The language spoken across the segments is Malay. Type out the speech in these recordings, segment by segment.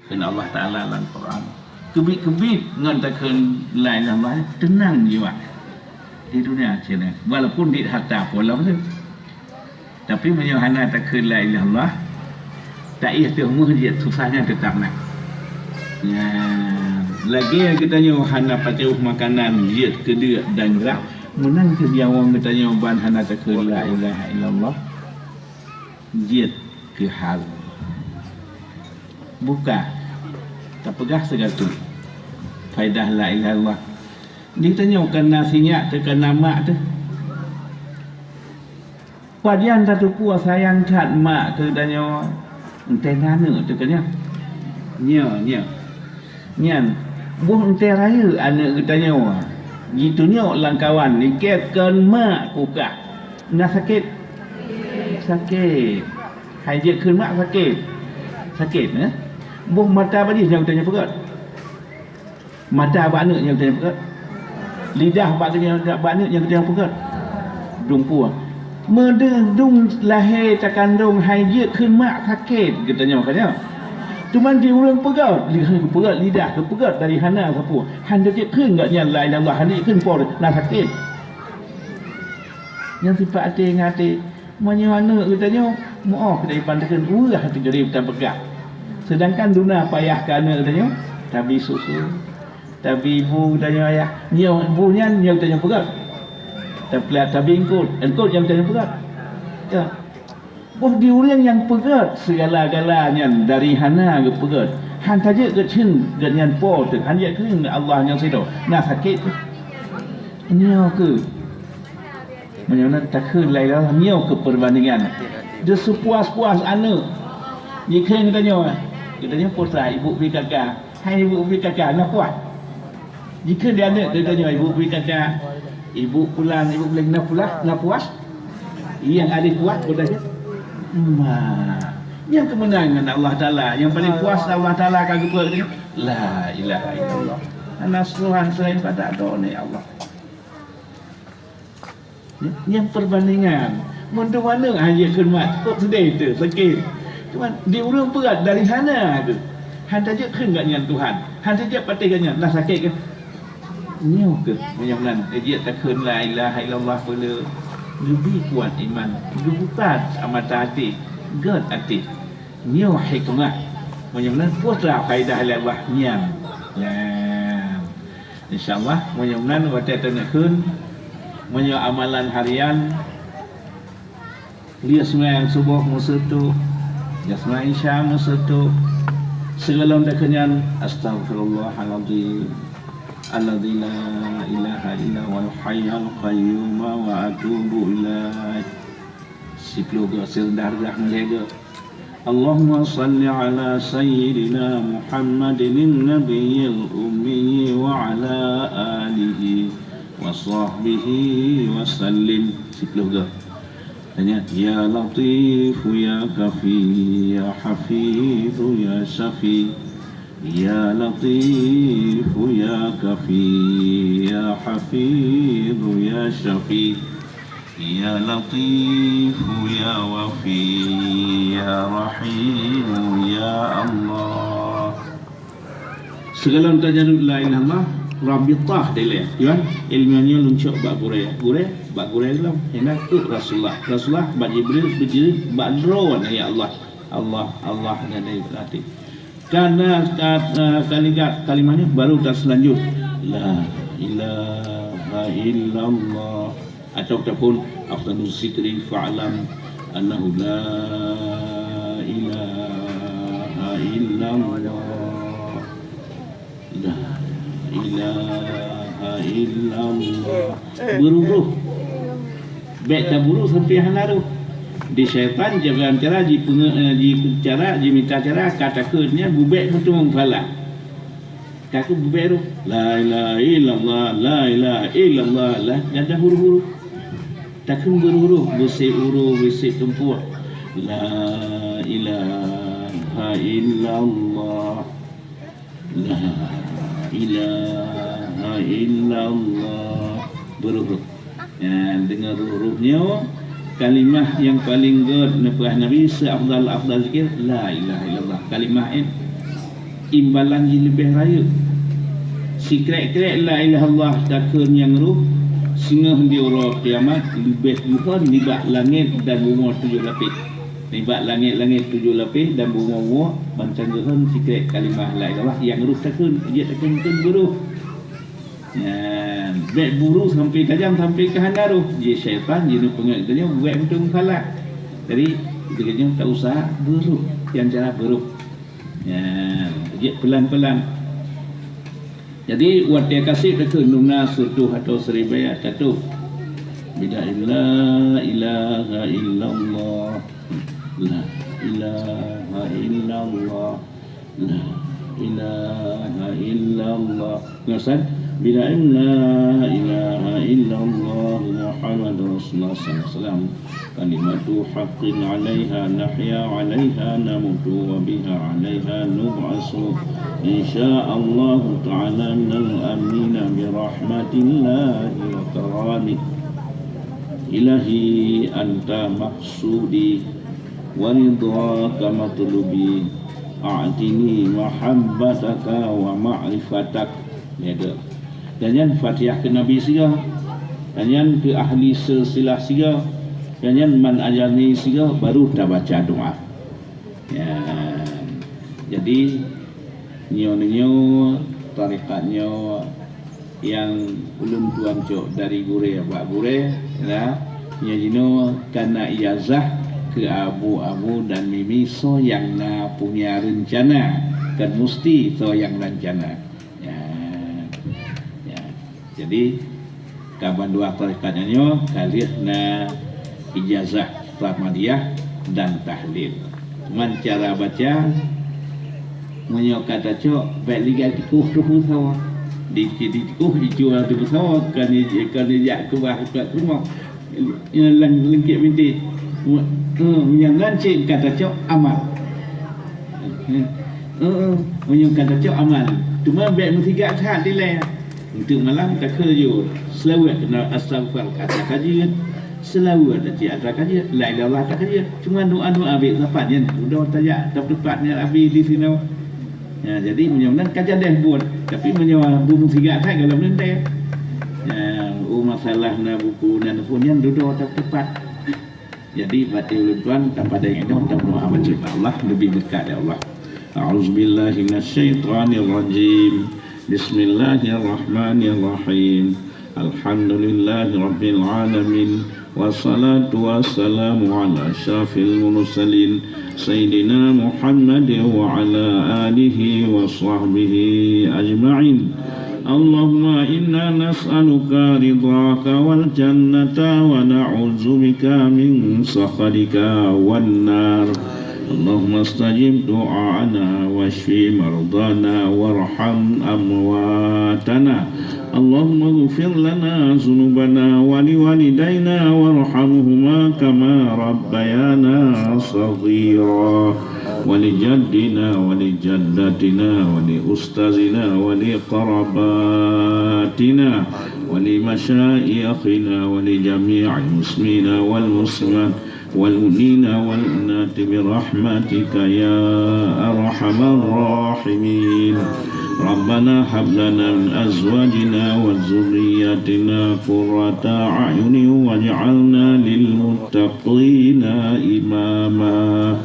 Kena Allah Ta'ala dalam Quran kebit-kebit ngan takkan lain Allah tenang jiwa di dunia cina walaupun di harta pola tu tapi menyuhana takkan lain Allah tak ia temu dia susahnya tetap nak ya lagi kita nyuhana pakai makanan dia kedua dan gerak menang ke dia orang kita nyoban hana takkan la ilaha illallah dia ke hal buka tak pegah segala faedah la ilaha illallah dia tanya kena sinyak tu kena mak tu padian satu puas sayang cat mak tu tanya entai nana tu kena nya buh entai raya anak tanya gitu nyok langkawan ni kan mak kuka nak sakit hai dia keun mak sakit buh mata badis yang tanya pegat mata banak yang tanya pegat lidah banak yang tanya pegat dumpu medung lahir takandung hai dia keun mak sakit katanya makanya cuman dia orang pegat lidah tu pegat dari hana sapu handa dia keun enggaknya la ilaha illallah handa keun por nak sakit yang sifat hati ngati mana katanya maaf daripada keun urah hati jadi bukan pegat. Sedangkan duna payah kerana katanya tabi susu tabi ibu tanya ayah nyo ibunya yang tanya pegat tabi engkut yang tanya pegat ya buh diulang yang pegat segala-galanya dari hana ke pegat han saja ke chin ganyan po tu han ya ke Allah yang sido nak sakit nyo ke menyana takkan lain nyo ke perbandingan dia sepuas-puas anak jika katanya puasa ibu beri kakak hai ibu beri kakak nak puas jika dia ada dia tanya ibu beri kakak ibu pulang ibu boleh nak puas yang ada kuat bodahnya yang kemenangan Allah Ta'ala yang paling puas Allah Ta'ala akan kepada dia la ilaha illallah nasruhan selain pada doa ni Allah yang perbandingan mana hanya khidmat kok sedih tu sakit cuman dia orang berat dari hana tu han saja keun enggak dengan Tuhan han saja patihnya nak sakit ke nyo ke menyamlan dia takkan la ilaha illallah boleh lebih kuat iman lebih kuat amata hati gad hati nyo hikmah menyamlan putra faedah Allah nyam ya insyaallah menyamlan wata tanakun menyo amalan harian dia sembahyang subuh musuh tu Jasma Isya Musutu segala dakanyan Astaghfirullahaladzim Alladzi la ilaha illa wal hayyul qayyum wa atubu ilaih Sipluga sildargah menjaga Allahumma salli ala sayyidina Muhammadin nabiyil ummi wa ala alihi wa sahbihi wa sallim Sipluga Ya Latif, Ya Kafi, Ya Hafidh, Ya Shafi Ya Latif, Ya Kafi, Ya Hafidh, Ya Shafi Ya Latif, Ya Wafi, Ya Rahim, Ya Allah segala tajarud la ilaha illallah rabitah dia kan ilmunya luncuk bak gure dalam hendak Rasulullah bak Jibril bak drone ya Allah dan berarti karena kalimatnya baru tak selanjut la ilaha illallah ataupun afdalus zikri fa'lam annahu la ilaha illallah la ilaha illallah beruruh baik tak buruh sampai hanaru di syaitan jangan cara ji minta cara kata keunnya bubek betul fala kaku bubek tu la ilaha illallah la ilaha illallah la ada huru-huru takun beruruh bersih uru bersih tempur la ilaha illallah la ilaha illallah beruruh ya, dengan hurufnya kalimah yang paling good nafah Nabi seafdal zikir la ilaha illallah kalimah ini imbalan je lebih raya. Si krek-krek la ilaha illallah takun yang ruh singa di orang kiamat lebih Tuhan nibat langit dan bumi 7 lapis. Nibat langit-langit 7 lapis dan bumi bancang Tuhan si krek kalimah la ilaha illallah yang ruh takun dia takun buruh. Ya, baik buru sampai tajam sampai ke handaruh. Dia syaitan dia pengat dia buat betul falak. Jadi kita tak usah buruk, yang cara buruk. Ya, dia pelan-pelan. Jadi wat dia kasih ke nuna sutuh atau seribaya satu. Bila la ilaha illallah. La ilaha illallah. La ilaha illallah. Ngasal bila la ilaha illallah Muhammadur Rasulullah sallallahu alaihi wasallam kalimatu haqqin 'alaiha nahya 'alaiha namutu wa biha 'alaiha nub'asu insyaallah ta'ala minal amina bi rahmatillahi wa karamih ilahi anta maqsudi wa ridhaka matlubi a'tini mahabbataka wa ma'rifatak. Ya ada. Dan yang Fatihah ke Nabi siga, dan yang ke ahli silsilah siga, dan yang man ajarni siga baru dah baca doa. Ya. Jadi nyo tarikatnya yang ulun tuan cok dari gure Pak Gure ya nyo karena ijazah ke abu-abu dan mimi so yang na punya rencana kan mesti so yang rencana. Jadi kaban dua tarikatnya nyo kalian na ijazah Ahmadiyah dan tahlil. Cuman cara baca menyo kata cok baik liga tikuh tu sawa. Di tikuh dijual tu sawa kan dia ke bah kat rumah. Lengkit binti. Yang lancik kata cok amal. Menyo kata cok amal. Cuma baik mutiga hat dileh. Untuk malam tak kerja selawat kena astaghfar kata kajian selawat dak ada kajian la ilaha tak kajian cuma doa-doa ambil sapat jen udah tajak tepatnya habis di sini ya jadi menyunan kajian dah buat tapi menyewa buku tiga tak kalau menentai ya masalah na buku dan pun yang duduk tepat jadi batil tuan tanpa ada yang kita doa baca Allah lebih dekat ya Allah. A'udzubillahi minasyaitonirrajim. Bismillahirrahmanirrahim. Alhamdulillahi rabbil alamin. Wassalatu wassalamu ala asyrafil mursalin Sayyidina Muhammad wa ala alihi wa sahbihi ajma'in. Allahumma inna nas'aluka ridhaka wal jannata wa na'udzubika min sakhatika wan nar. Allahumma astajib du'ana washfi mardana warham amwatana. Allahumma ighfir lana dhunubana wa liwalidayna warhamhuma kama rabbayana saghira. ولجدنا ولجدتنا ولأستاذنا ولقرباتنا ولمشايخنا ولجميع المسلمين والمسلمات والمؤمنين والمؤمنات برحمتك يا أرحم الراحمين. ربنا هب لنا من أزواجنا وذرياتنا قرة أعين واجعلنا للمتقين إماما.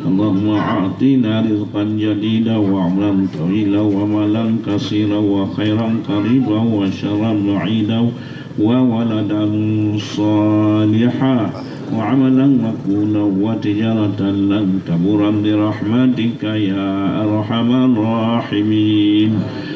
اللهم أعطنا رزقا جديدا وعمرا طويلا ومالا كثيرا وخيرا قريبا وشرا بعيدا وولدا صالحا وعملا مقبولا وتجارة لن تبور برحمتك يا أرحم الراحمين.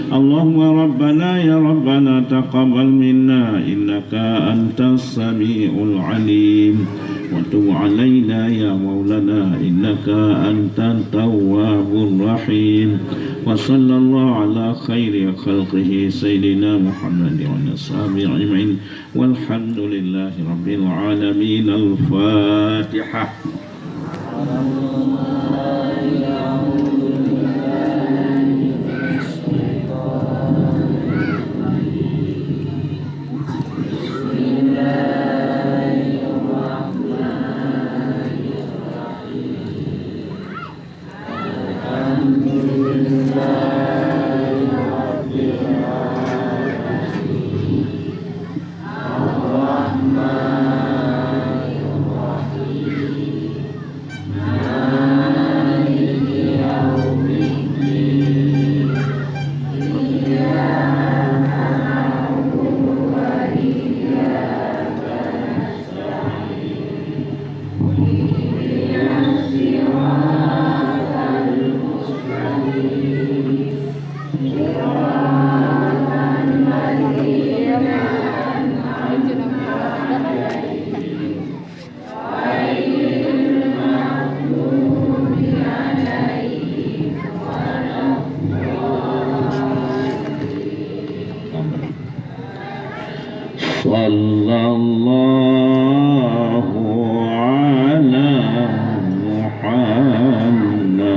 اللهم ربنا يا ربنا تقبل منا إنك أنت السميع العليم وتب علينا يا مولانا إنك أنت التواب الرحيم. وصلى الله على خير خلقه سيدنا محمد وعلى أصحابه أجمعين والحمد لله رب العالمين. الفاتحة. Alhamdulillah. sallallahu ala Muhammad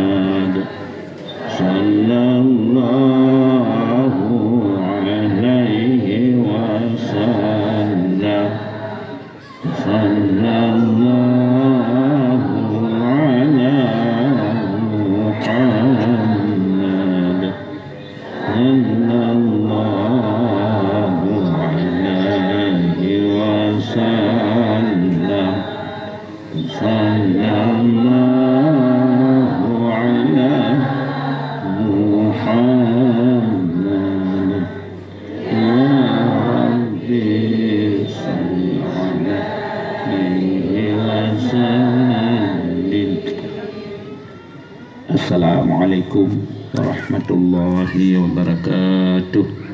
sallallahu alaihi wasallam sallallahu ala Muhammad sallallahu alaihi wasallam sallallahu ala Muhammad ya Rabbi salli alaihi wasallim. Assalamualaikum warahmatullahi wabarakatuh.